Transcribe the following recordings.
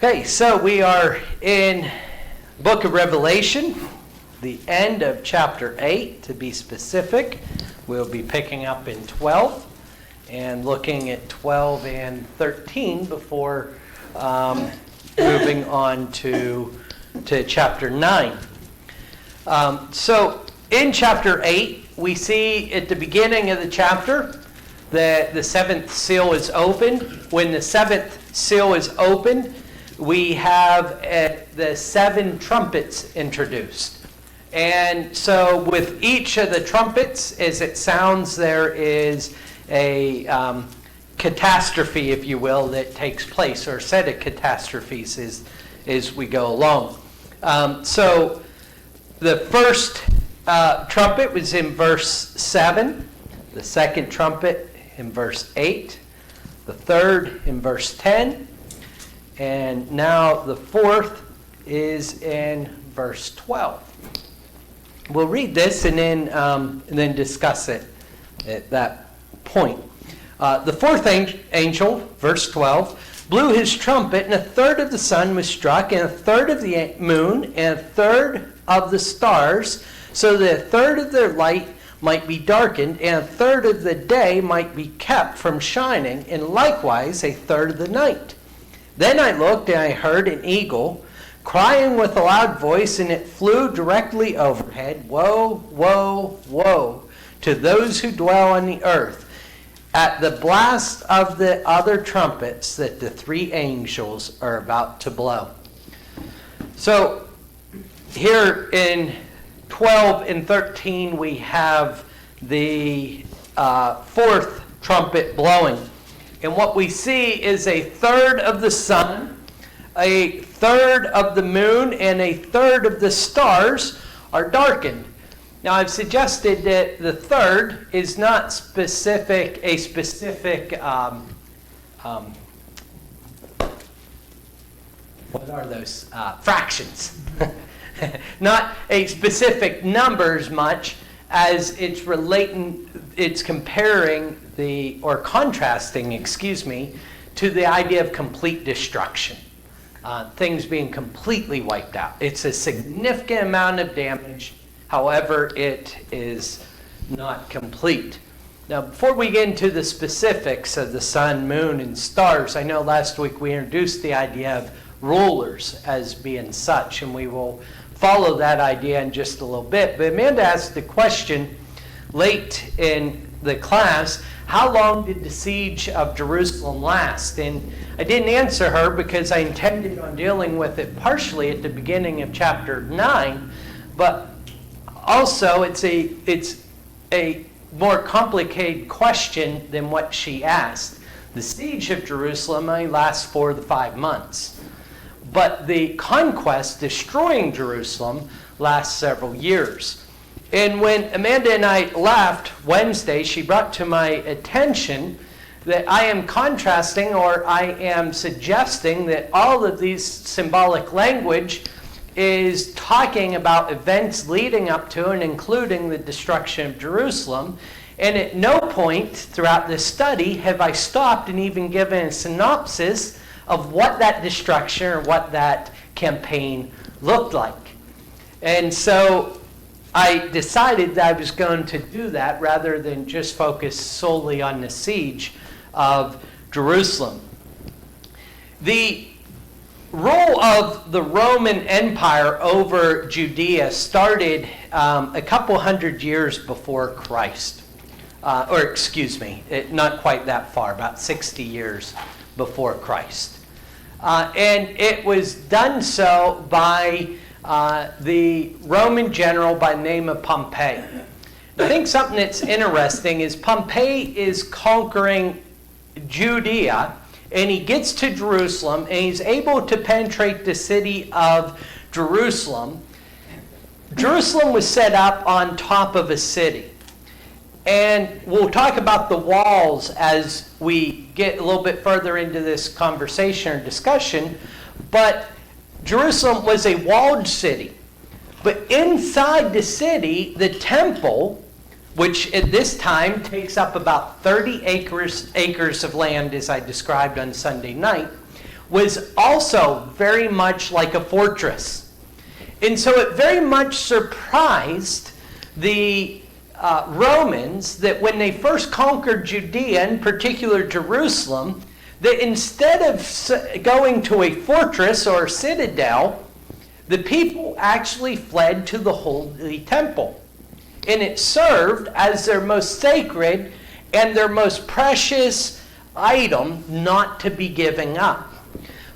Okay, so we are in book of Revelation, the end of chapter 8 to be specific. We'll be picking up in 12 and looking at 12 and 13 before moving on to chapter 9. So in chapter 8, we see at the beginning of the chapter that the seventh seal is opened. When the seventh seal is opened, we have the seven trumpets introduced. And so with each of the trumpets, as it sounds, there is a catastrophe, if you will, that takes place, or a set of catastrophes as we go along. So the first trumpet was in verse 7, the second trumpet in verse 8, the third in verse 10, and now the fourth is in verse 12. We'll read this and then discuss it at that point. The fourth angel, verse 12, blew his trumpet, and a third of the sun was struck, and a third of the moon, and a third of the stars, so that a third of their light might be darkened, and a third of the day might be kept from shining, and likewise a third of the night. Then I looked, and I heard an eagle crying with a loud voice, and it flew directly overhead. Woe, woe, woe to those who dwell on the earth, at the blast of the other trumpets that the three angels are about to blow. So here in 12 and 13, we have the fourth trumpet blowing. And what we see is a third of the sun, a third of the moon, and a third of the stars are darkened. Now, I've suggested that the third is not a specific what are those? Fractions. Not a specific number as much as it's comparing contrasting, to the idea of complete destruction. Things being completely wiped out. It's a significant amount of damage. However, it is not complete. Now, before we get into the specifics of the sun, moon, and stars, I know last week we introduced the idea of rulers as being such, and we will follow that idea in just a little bit. But Amanda asked the question late in the class, how long did the siege of Jerusalem last? And I didn't answer her because I intended on dealing with it partially at the beginning of chapter 9, but also it's a more complicated question than what she asked. The siege of Jerusalem only lasts 4 to 5 months, but the conquest, destroying Jerusalem, lasts several years. And when Amanda and I left Wednesday, she brought to my attention that I am contrasting, or I am suggesting that all of these symbolic language is talking about events leading up to and including the destruction of Jerusalem. And at no point throughout this study have I stopped and even given a synopsis of what that destruction or what that campaign looked like. And so I decided that I was going to do that rather than just focus solely on the siege of Jerusalem. The rule of the Roman Empire over Judea started a couple hundred years before Christ. Not quite that far, about 60 years before Christ. And it was done so by the Roman general by the name of Pompey. I think something that's interesting is Pompey is conquering Judea, and he gets to Jerusalem, and he's able to penetrate the city of Jerusalem. Jerusalem was set up on top of a city. And we'll talk about the walls as we get a little bit further into this conversation or discussion. But Jerusalem was a walled city. But inside the city, the temple, which at this time takes up about 30 acres of land, as I described on Sunday night, was also very much like a fortress. And so it very much surprised the Romans that when they first conquered Judea, in particular Jerusalem, that instead of going to a fortress or a citadel, the people actually fled to the Holy Temple. And it served as their most sacred and their most precious item not to be given up.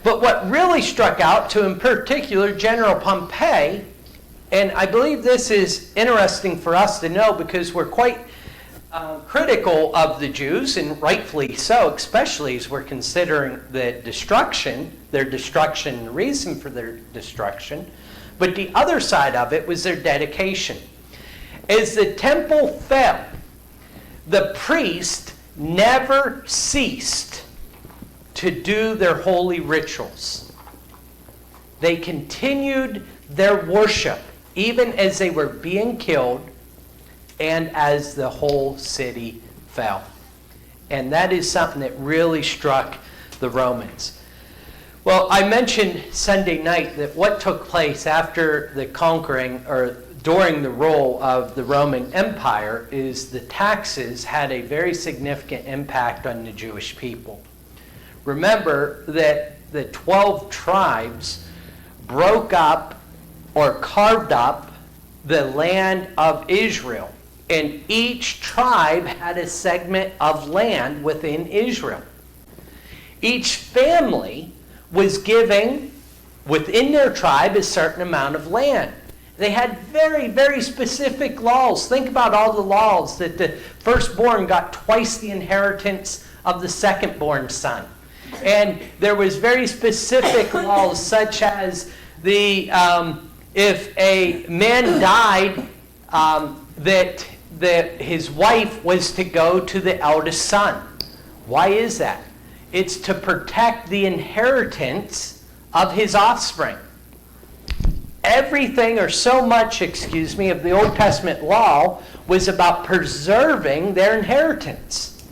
But what really struck out to, in particular, General Pompey, and I believe this is interesting for us to know because we're quite critical of the Jews, and rightfully so, especially as we're considering their destruction, the reason for their destruction. But the other side of it was their dedication. As the temple fell, the priest never ceased to do their holy rituals. They continued their worship even as they were being killed and as the whole city fell. And that is something that really struck the Romans. Well, I mentioned Sunday night that what took place after the conquering or during the rule of the Roman Empire is the taxes had a very significant impact on the Jewish people. Remember that the 12 tribes broke up or carved up the land of Israel. And each tribe had a segment of land within Israel. Each family was giving within their tribe a certain amount of land. They had very, very specific laws. Think about all the laws that the firstborn got twice the inheritance of the secondborn son. And there was very specific laws such as if a man died, that his wife was to go to the eldest son. Why is that? It's to protect the inheritance of his offspring. Everything, or so much, of the Old Testament law was about preserving their inheritance.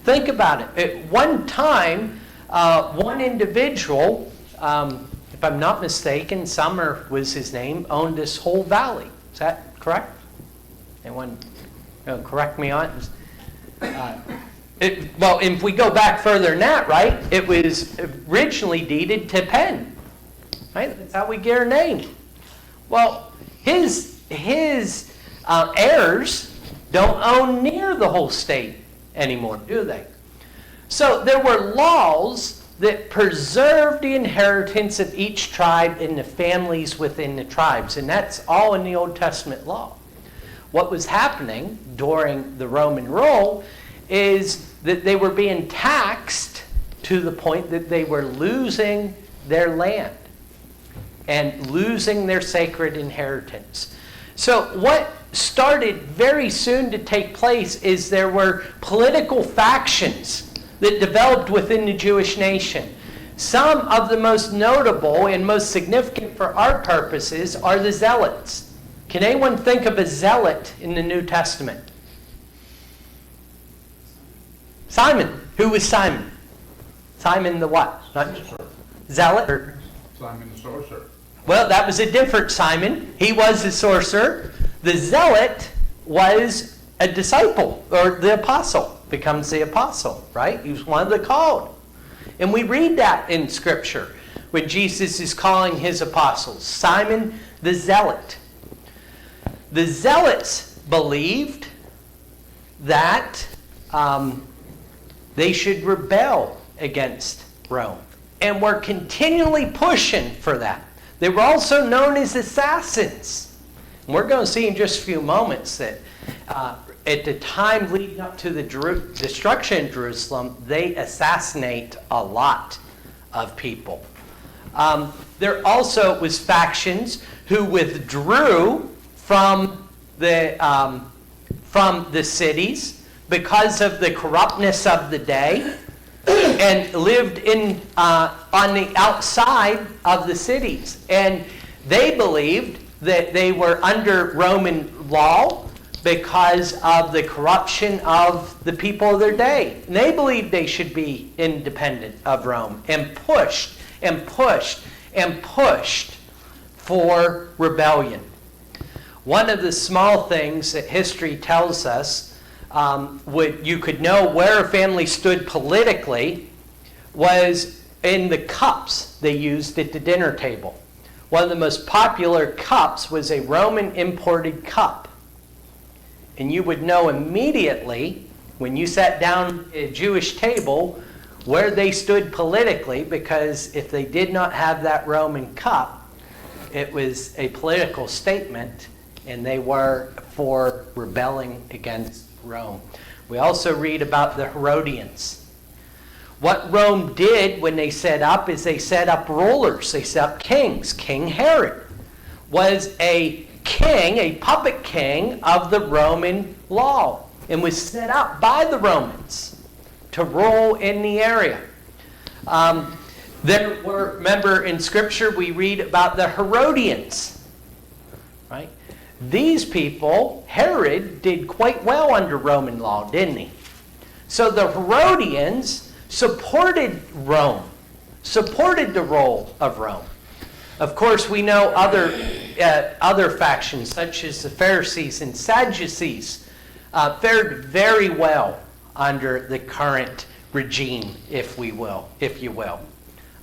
Think about it. At one time, one individual, if I'm not mistaken, Summer was his name, owned this whole valley. Is that correct? Anyone correct me on it? Well, if we go back further than that, right, it was originally deeded to Penn. Right? That's how we get our name. Well, his heirs don't own near the whole state anymore, do they? So there were laws that preserved the inheritance of each tribe and the families within the tribes. And that's all in the Old Testament law. What was happening during the Roman rule is that they were being taxed to the point that they were losing their land and losing their sacred inheritance. So what started very soon to take place is there were political factions that developed within the Jewish nation. Some of the most notable and most significant for our purposes are the Zealots. Can anyone think of a zealot in the New Testament? Simon. Who was Simon? Simon the what? Not zealot? Or? Simon the sorcerer. Well, that was a different Simon. He was the sorcerer. The zealot was a disciple, or the apostle, becomes the apostle, right? He was one of the called. And we read that in Scripture when Jesus is calling his apostles. Simon the zealot. The zealots believed that they should rebel against Rome and were continually pushing for that. They were also known as assassins. And we're going to see in just a few moments that at the time leading up to the destruction of Jerusalem, they assassinate a lot of people. There also was factions who withdrew from the cities because of the corruptness of the day and lived on the outside of the cities. And they believed that they were under Roman law because of the corruption of the people of their day. And they believed they should be independent of Rome and pushed and pushed for rebellion. One of the small things that history tells us, you could know where a family stood politically, was in the cups they used at the dinner table. One of the most popular cups was a Roman imported cup. And you would know immediately when you sat down at a Jewish table where they stood politically, because if they did not have that Roman cup, it was a political statement, and they were for rebelling against Rome. We also read about the Herodians. What Rome did when they set up is they set up rulers. They set up kings. King Herod was a king, a puppet king of the Roman law, and was set up by the Romans to rule in the area. Remember in Scripture we read about the Herodians, right? These people, Herod did quite well under Roman law, didn't he? So the Herodians supported Rome, supported the role of Rome. Of course, we know other factions, such as the Pharisees and Sadducees, fared very well under the current regime, if you will.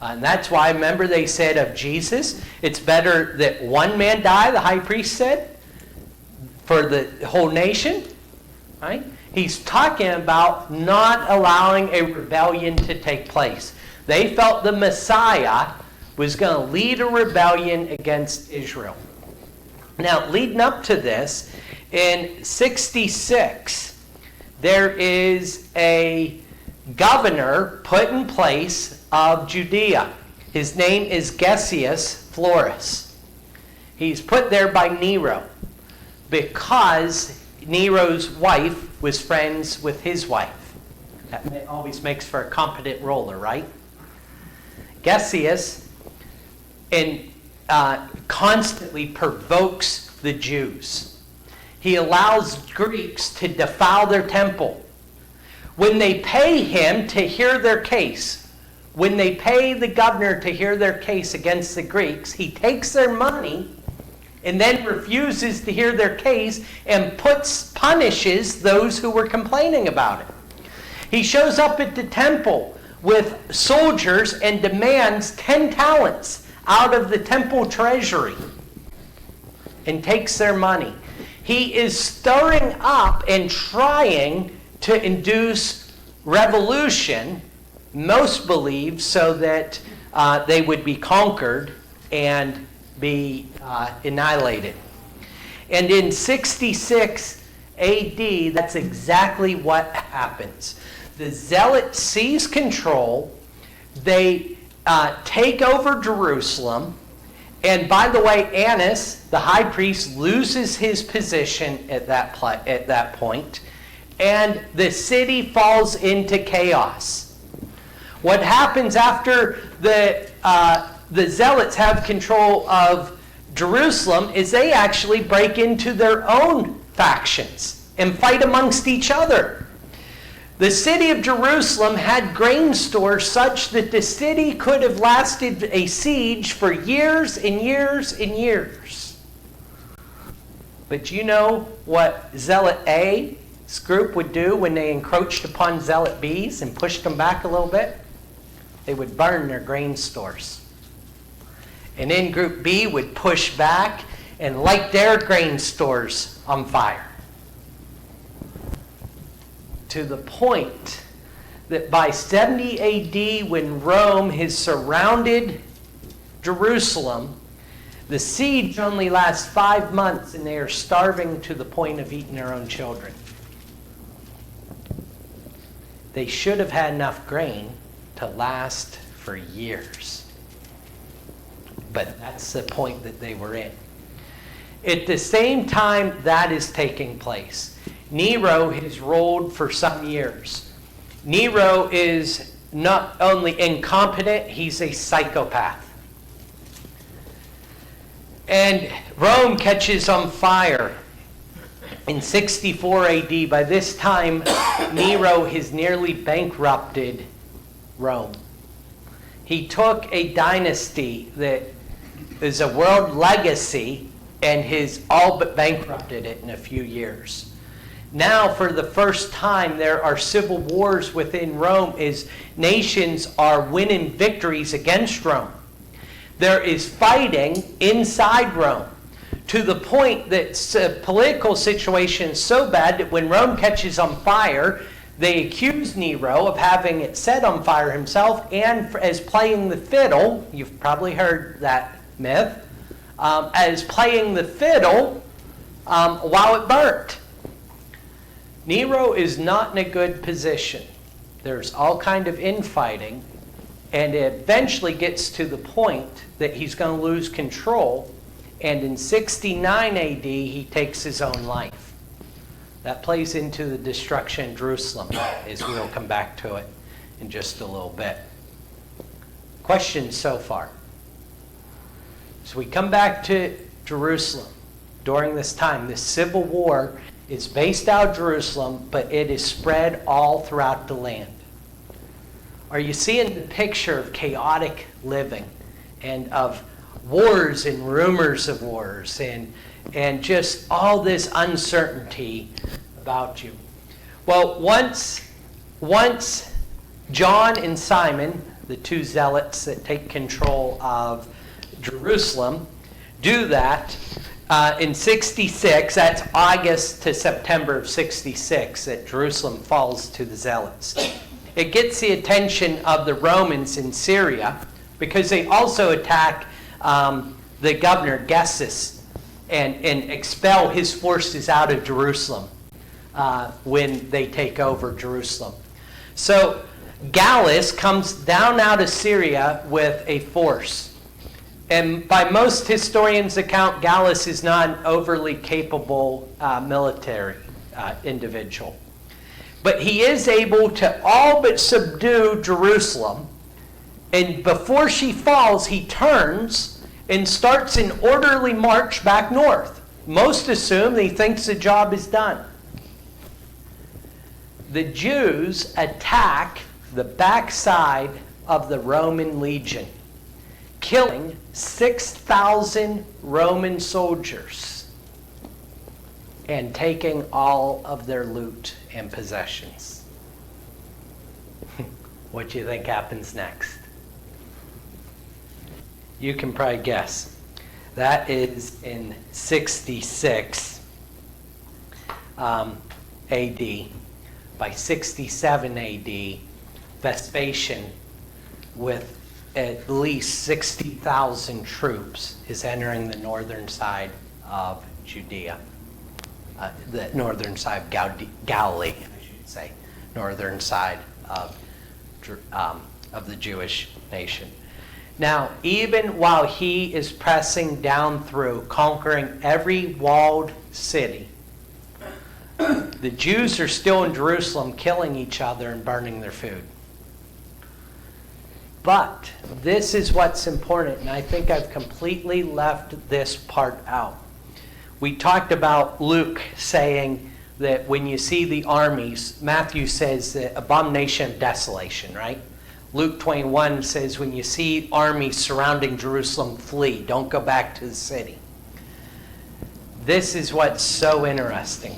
And that's why, remember, they said of Jesus, it's better that one man die, the high priest said, for the whole nation, right? He's talking about not allowing a rebellion to take place. They felt the Messiah was going to lead a rebellion against Israel. Now, leading up to this, in 66, there is a governor put in place of Judea. His name is Gessius Florus. He's put there by Nero because Nero's wife was friends with his wife. That always makes for a competent ruler, right? Gessius constantly provokes the Jews. He allows Greeks to defile their temple. When they pay him to hear their case, when they pay the governor to hear their case against the Greeks, he takes their money and then refuses to hear their case and punishes those who were complaining about it. He shows up at the temple with soldiers and demands 10 talents out of the temple treasury and takes their money. He is stirring up and trying to induce revolution, most believe, so that they would be conquered and be annihilated. And in 66 AD, that's exactly what happens. The Zealots seize control. They take over Jerusalem. And by the way, Annas, the high priest, loses his position at that point. And the city falls into chaos. What happens after the Zealots have control of Jerusalem is they actually break into their own factions and fight amongst each other. The city of Jerusalem had grain stores such that the city could have lasted a siege for years and years and years. But you know what Zealot A's group would do when they encroached upon Zealot B's and pushed them back a little bit? They would burn their grain stores. And then Group B would push back and light their grain stores on fire. To the point that by 70 AD, when Rome has surrounded Jerusalem, the siege only lasts 5 months and they are starving to the point of eating their own children. They should have had enough grain to last for years. But that's the point that they were in. At the same time that is taking place, Nero has ruled for some years. Nero is not only incompetent, he's a psychopath. And Rome catches on fire in 64 AD. By this time, Nero has nearly bankrupted Rome. He took a dynasty that is a world legacy and has all but bankrupted it in a few years. Now, for the first time, there are civil wars within Rome as nations are winning victories against Rome. There is fighting inside Rome to the point that the political situation is so bad that when Rome catches on fire, they accuse Nero of having it set on fire himself and as playing the fiddle. You've probably heard that myth. As playing the fiddle while it burnt. Nero is not in a good position. There's all kind of infighting, and it eventually gets to the point that he's going to lose control, and in 69 AD he takes his own life. That plays into the destruction of Jerusalem, as we'll come back to it in just a little bit. Questions so far? So we come back to Jerusalem. During this time, this civil war is based out of Jerusalem, but it is spread all throughout the land. Are you seeing the picture of chaotic living and of wars and rumors of wars and just all this uncertainty about you? Well, once John and Simon, the two zealots that take control of Jerusalem, do that, in 66, that's August to September of 66, that Jerusalem falls to the Zealots. It gets the attention of the Romans in Syria because they also attack the governor Gessus and expel his forces out of Jerusalem when they take over Jerusalem. So Gallus comes down out of Syria with a force. And by most historians' account, Gallus is not an overly capable military individual. But he is able to all but subdue Jerusalem. And before she falls, he turns and starts an orderly march back north. Most assume he thinks the job is done. The Jews attack the backside of the Roman legion, killing 6,000 Roman soldiers and taking all of their loot and possessions. What do you think happens next? You can probably guess. That is in 66 AD. By 67 AD, Vespasian, with at least 60,000 troops, is entering the northern side of Judea. The northern side of Galilee, I should say. Northern side of the Jewish nation. Now, even while he is pressing down through, conquering every walled city, the Jews are still in Jerusalem killing each other and burning their food. But this is what's important, and I think I've completely left this part out. We talked about Luke saying that when you see the armies, Matthew says the abomination of desolation, right? Luke 21 says when you see armies surrounding Jerusalem, flee. Don't go back to the city. This is what's so interesting.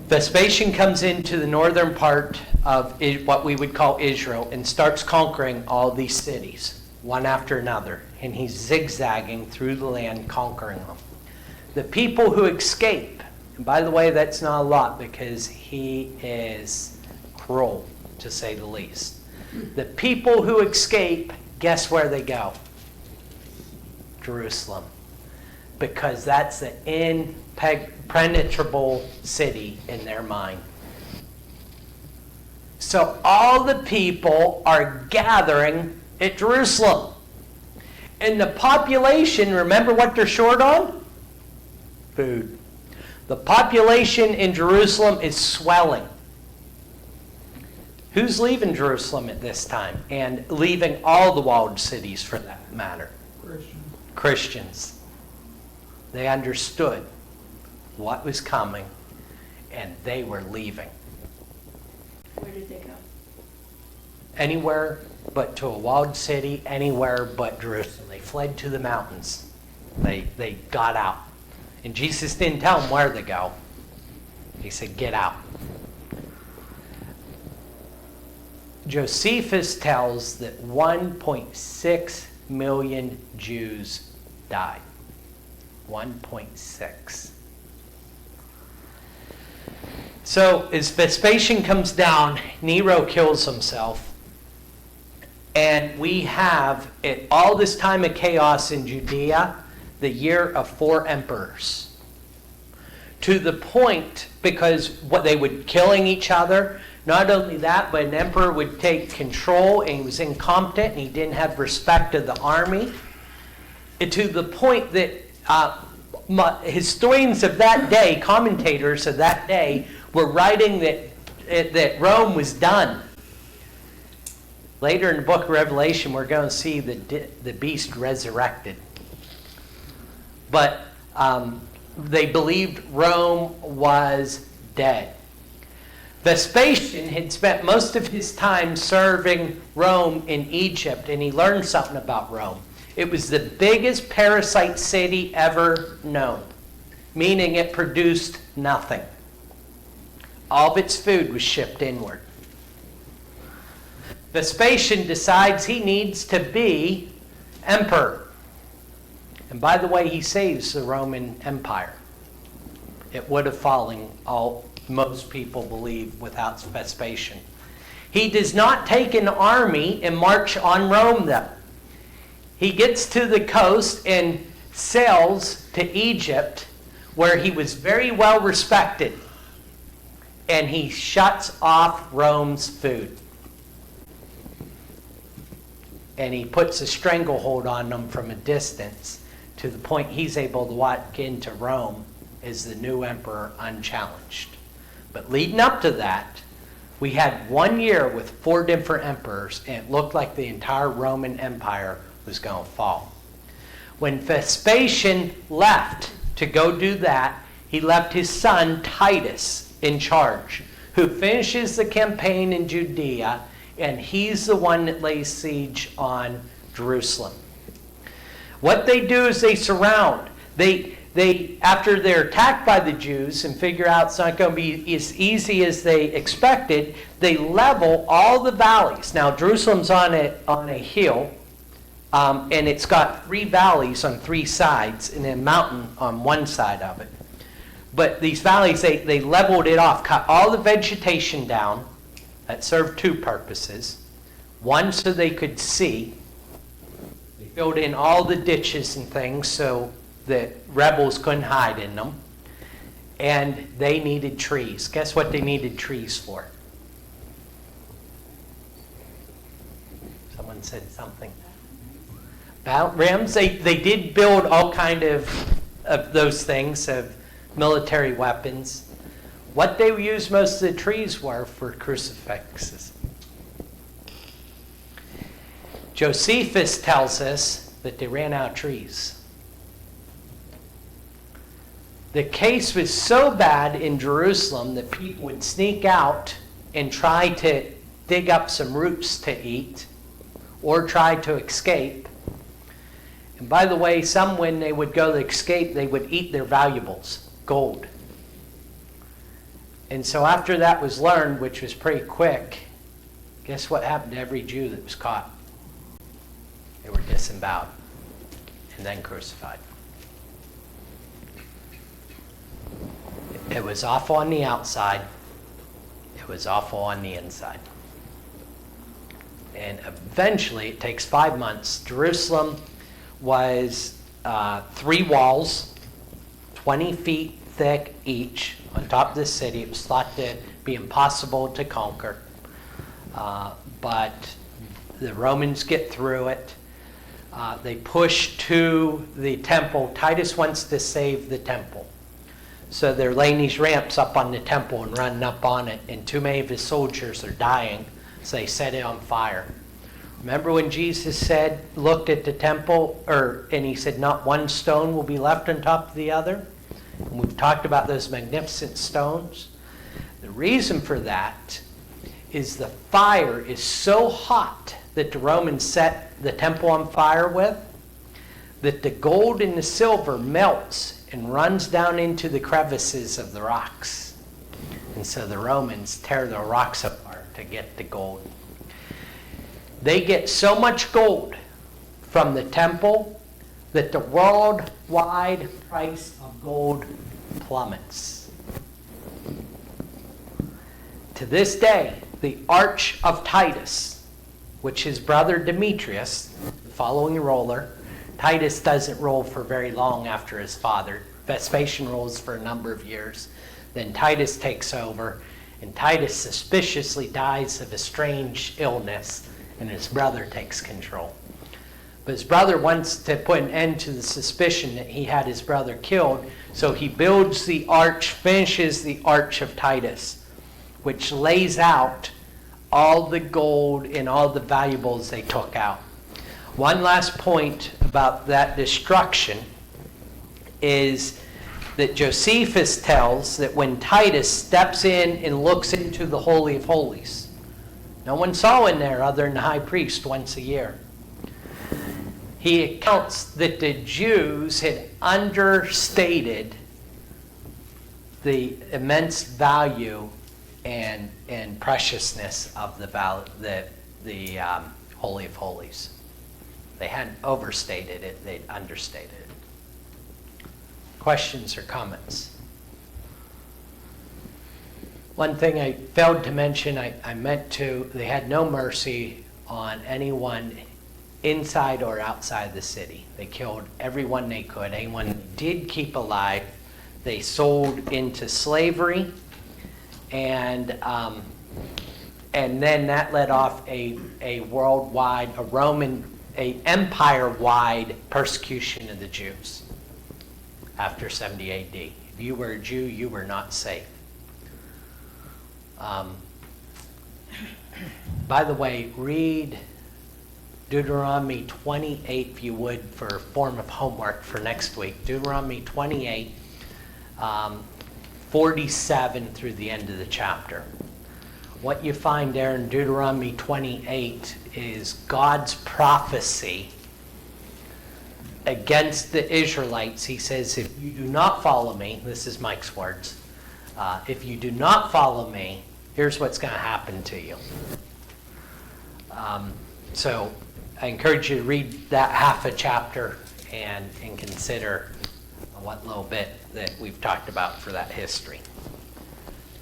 Vespasian comes into the northern part of what we would call Israel and starts conquering all these cities, one after another. And he's zigzagging through the land, conquering them. The people who escape, and by the way, that's not a lot because he is cruel, to say the least. The people who escape, guess where they go? Jerusalem. Because that's the impenetrable city in their mind. So all the people are gathering at Jerusalem. And the population, remember what they're short on? Food. The population in Jerusalem is swelling. Who's leaving Jerusalem at this time? And leaving all the walled cities for that matter? Christians. They understood what was coming, and they were leaving. Where did they go? Anywhere but to a walled city anywhere but Jerusalem. They fled to the mountains. They got out. And Jesus didn't tell them where to go. He said, get out. Josephus tells that 1.6 million Jews died. 1.6. So as Vespasian comes down, Nero kills himself. And we have, at all this time of chaos in Judea, the year of 4 emperors. To the point, because what they would killing each other, not only that, but an emperor would take control and he was incompetent and he didn't have respect of the army. And to the point that historians of that day, commentators of that day, were writing that Rome was done. Later in the book of Revelation, we're going to see the beast resurrected. But they believed Rome was dead. Vespasian had spent most of his time serving Rome in Egypt, and he learned something about Rome. It was the biggest parasite city ever known, meaning it produced nothing. All of its food was shipped inward. Vespasian decides he needs to be emperor. And by the way, he saves the Roman Empire. It would have fallen, most people believe, without Vespasian. He does not take an army and march on Rome, though. He gets to the coast and sails to Egypt, where he was very well respected. And he shuts off Rome's food. And he puts a stranglehold on them from a distance, to the point he's able to walk into Rome as the new emperor unchallenged. But leading up to that, we had 1 year with 4 different emperors, and it looked like the entire Roman Empire was going to fall. When Vespasian left to go do that, he left his son Titus in charge, who finishes the campaign in Judea, and he's the one that lays siege on Jerusalem. What they do is they surround. They after they're attacked by the Jews and figure out it's not going to be as easy as they expected, they level all the valleys. Now Jerusalem's on a hill, and it's got 3 valleys on 3 sides and a mountain on one side of it. But these valleys, they leveled it off, cut all the vegetation down. That served 2 purposes. One, so they could see. They filled in all the ditches and things so that rebels couldn't hide in them. And they needed trees. Guess what they needed trees for? Someone said something. Rams. They did build all kind of those things, of military weapons. What they used most of the trees were for crucifixes. Josephus tells us that they ran out of trees. The case was so bad in Jerusalem that people would sneak out and try to dig up some roots to eat or try to escape. And by the way, some, when they would go to escape, they would eat their valuables, gold. And so after that was learned, which was pretty quick, guess what happened to every Jew that was caught? They were disemboweled and then crucified. It was awful on the outside. It was awful on the inside. And eventually, it takes 5 months. Jerusalem was 3 walls, 20 feet thick each, on top of the city. It was thought to be impossible to conquer. But the Romans get through it. They push to the temple. Titus wants to save the temple. So they're laying these ramps up on the temple and running up on it. And too many of his soldiers are dying, so they set it on fire. Remember when Jesus looked at the temple, and he said, not one stone will be left on top of the other? And we've talked about those magnificent stones. The reason for that is the fire is so hot that the Romans set the temple on fire with, that the gold and the silver melts and runs down into the crevices of the rocks. And so the Romans tear the rocks apart to get the gold. They get so much gold from the temple that the worldwide price of gold plummets. To this day, the Arch of Titus, which his brother Demetrius, the following ruler, Titus doesn't rule for very long after his father. Vespasian rules for a number of years. Then Titus takes over, and Titus suspiciously dies of a strange illness, and his brother takes control. But his brother wants to put an end to the suspicion that he had his brother killed, so he builds the arch, finishes the Arch of Titus, which lays out all the gold and all the valuables they took out. One last point about that destruction is that Josephus tells that when Titus steps in and looks into the Holy of Holies, no one saw in there other than the high priest once a year. He accounts that the Jews had understated the immense value and preciousness of the Holy of Holies. They hadn't overstated it, they'd understated it. Questions or comments? One thing I failed to mention, I meant to, they had no mercy on anyone inside or outside the city. They killed everyone they could. Anyone they did keep alive, they sold into slavery, and then that led off a worldwide, a empire-wide persecution of the Jews after 70 AD. If you were a Jew, you were not safe. By the way, read Deuteronomy 28, if you would, for a form of homework for next week. Deuteronomy 28, 47 through the end of the chapter. What you find there in Deuteronomy 28 is God's prophecy against the Israelites. He says, if you do not follow me, this is Mike's words, if you do not follow me, here's what's going to happen to you. So I encourage you to read that half a chapter and consider what little bit that we've talked about for that history.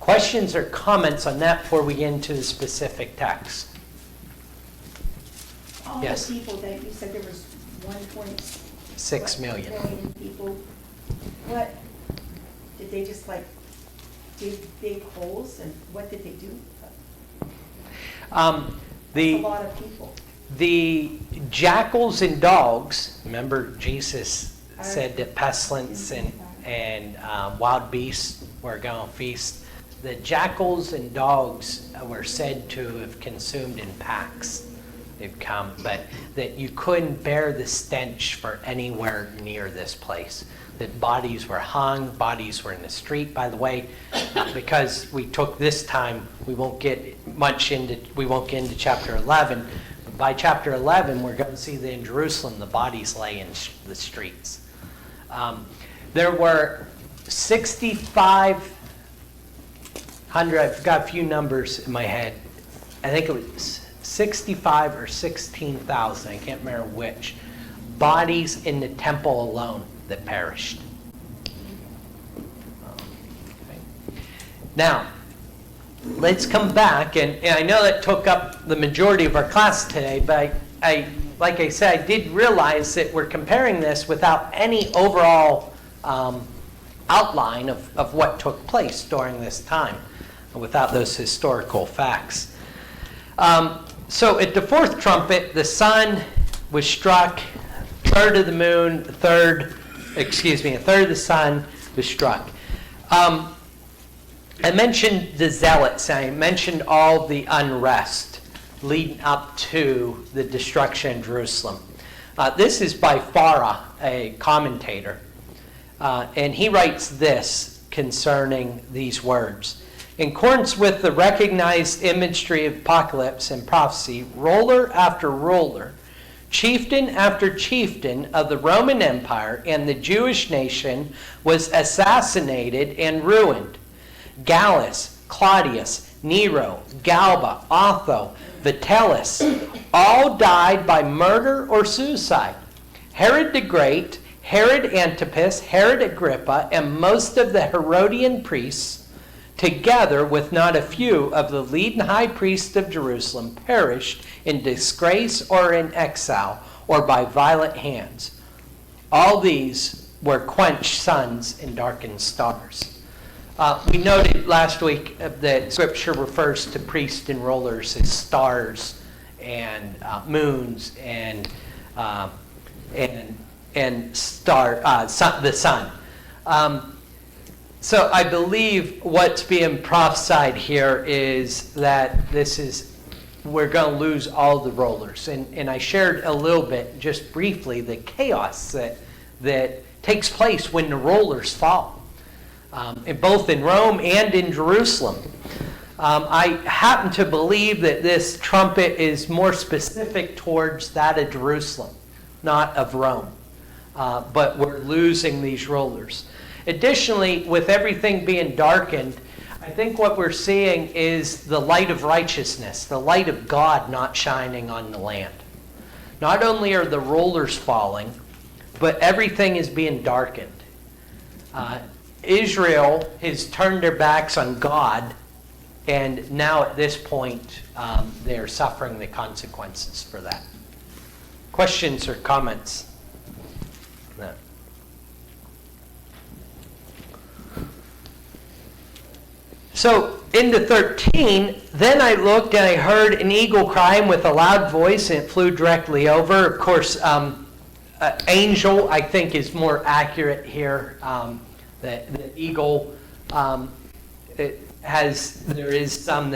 Questions or comments on that before we get into the specific text? All Yes. the people that you said there was 6 million. million people, what, did they just like dig big holes, and what did they do? That's a lot of people. The jackals and dogs, remember Jesus said that pestilence and wild beasts were going to feast. The jackals and dogs were said to have consumed in packs. They'd come, but that you couldn't bear the stench for anywhere near this place. That bodies were hung, bodies were in the street. By the way, because we took this time, we won't get into chapter 11. But by chapter 11, we're going to see that in Jerusalem, the bodies lay in the streets. There were 6,500, I've got a few numbers in my head. I think it was 65 or 16,000, I can't remember which, bodies in the temple alone that perished. Okay. Now, let's come back, and I know that took up the majority of our class today, but like I said, I did realize that we're comparing this without any overall outline of what took place during this time, without those historical facts. So at the fourth trumpet, the sun was struck, a third of the sun was struck. I mentioned the zealots, I mentioned all the unrest leading up to the destruction of Jerusalem. This is by Farah, a commentator, and he writes this concerning these words. In accordance with the recognized imagery of apocalypse and prophecy, ruler after ruler, chieftain after chieftain of the Roman Empire and the Jewish nation was assassinated and ruined. Gallus, Claudius, Nero, Galba, Otho, Vitellius, all died by murder or suicide. Herod the Great, Herod Antipas, Herod Agrippa, and most of the Herodian priests, together with not a few of the leading high priests of Jerusalem, perished in disgrace or in exile or by violent hands. All these were quenched suns and darkened stars. We noted last week that Scripture refers to priests and rulers as stars and moons and the sun. So I believe what's being prophesied here is that we're going to lose all the rulers. And I shared a little bit, just briefly, the chaos that takes place when the rulers fall, both in Rome and in Jerusalem. I happen to believe that this trumpet is more specific towards that of Jerusalem, not of Rome. But we're losing these rulers. Additionally, with everything being darkened, I think what we're seeing is the light of righteousness, the light of God not shining on the land. Not only are the rulers falling, but everything is being darkened. Israel has turned their backs on God, and now at this point, they're suffering the consequences for that. Questions or comments? No. So, into 13, then I looked and I heard an eagle crying with a loud voice, and it flew directly over. Of course, angel, I think, is more accurate here. The eagle, there is some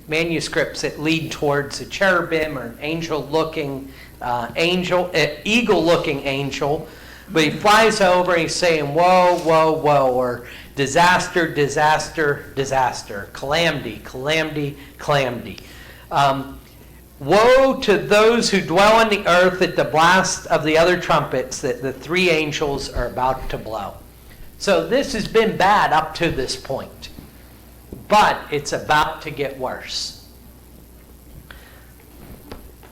manuscripts that lead towards a cherubim or an angel-looking eagle-looking angel. But he flies over and he's saying, woe, woe, woe, or disaster, disaster, disaster, calamity, calamity, calamity. Woe to those who dwell on the earth at the blast of the other trumpets that the three angels are about to blow. So this has been bad up to this point, but it's about to get worse.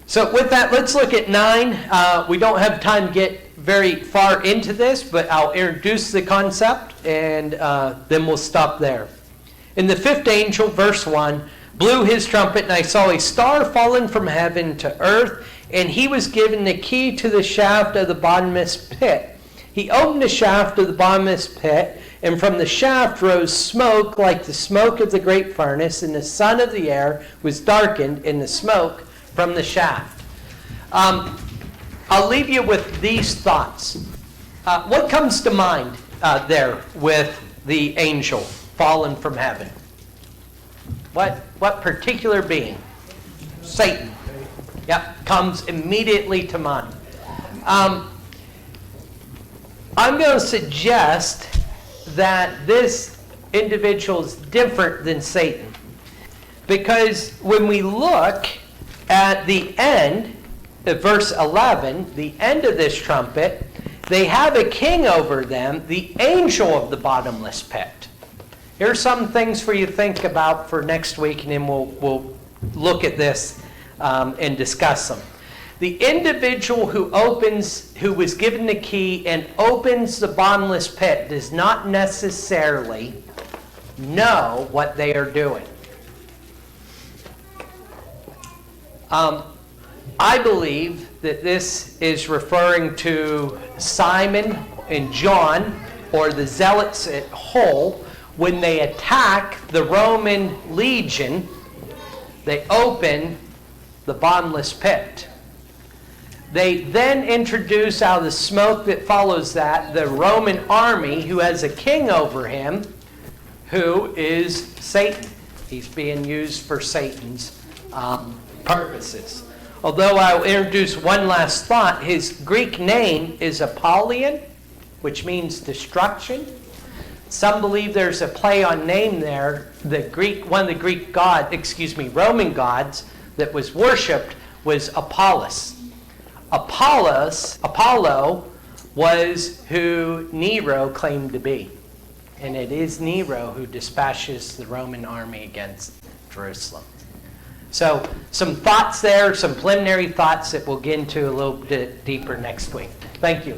So with that, let's look at 9. We don't have time to get very far into this, but I'll introduce the concept, and then we'll stop there. In the 5th angel, verse 1, blew his trumpet, and I saw a star fallen from heaven to earth, and he was given the key to the shaft of the bottomless pit. He opened the shaft of the bottomless pit, and from the shaft rose smoke like the smoke of the great furnace, and the sun of the air was darkened in the smoke from the shaft. I'll leave you with these thoughts. What comes to mind there with the angel fallen from heaven? What particular being? Satan. Yep, comes immediately to mind. I'm going to suggest that this individual is different than Satan. Because when we look at the end, verse 11, the end of this trumpet, they have a king over them, the angel of the bottomless pit. Here's some things for you to think about for next week, and then we'll look at this and discuss them. The individual who was given the key and opens the bottomless pit does not necessarily know what they are doing. I believe that this is referring to Simon and John, or the zealots at whole. When they attack the Roman legion, they open the bottomless pit. They then introduce out of the smoke that follows that the Roman army, who has a king over him, who is Satan. He's being used for Satan's purposes. Although I'll introduce one last thought, his Greek name is Apollyon, which means destruction. Some believe there's a play on name there. One of the Roman gods that was worshipped was Apollos. Apollo was who Nero claimed to be. And it is Nero who dispatches the Roman army against Jerusalem. So some thoughts there, some preliminary thoughts that we'll get into a little bit deeper next week. Thank you.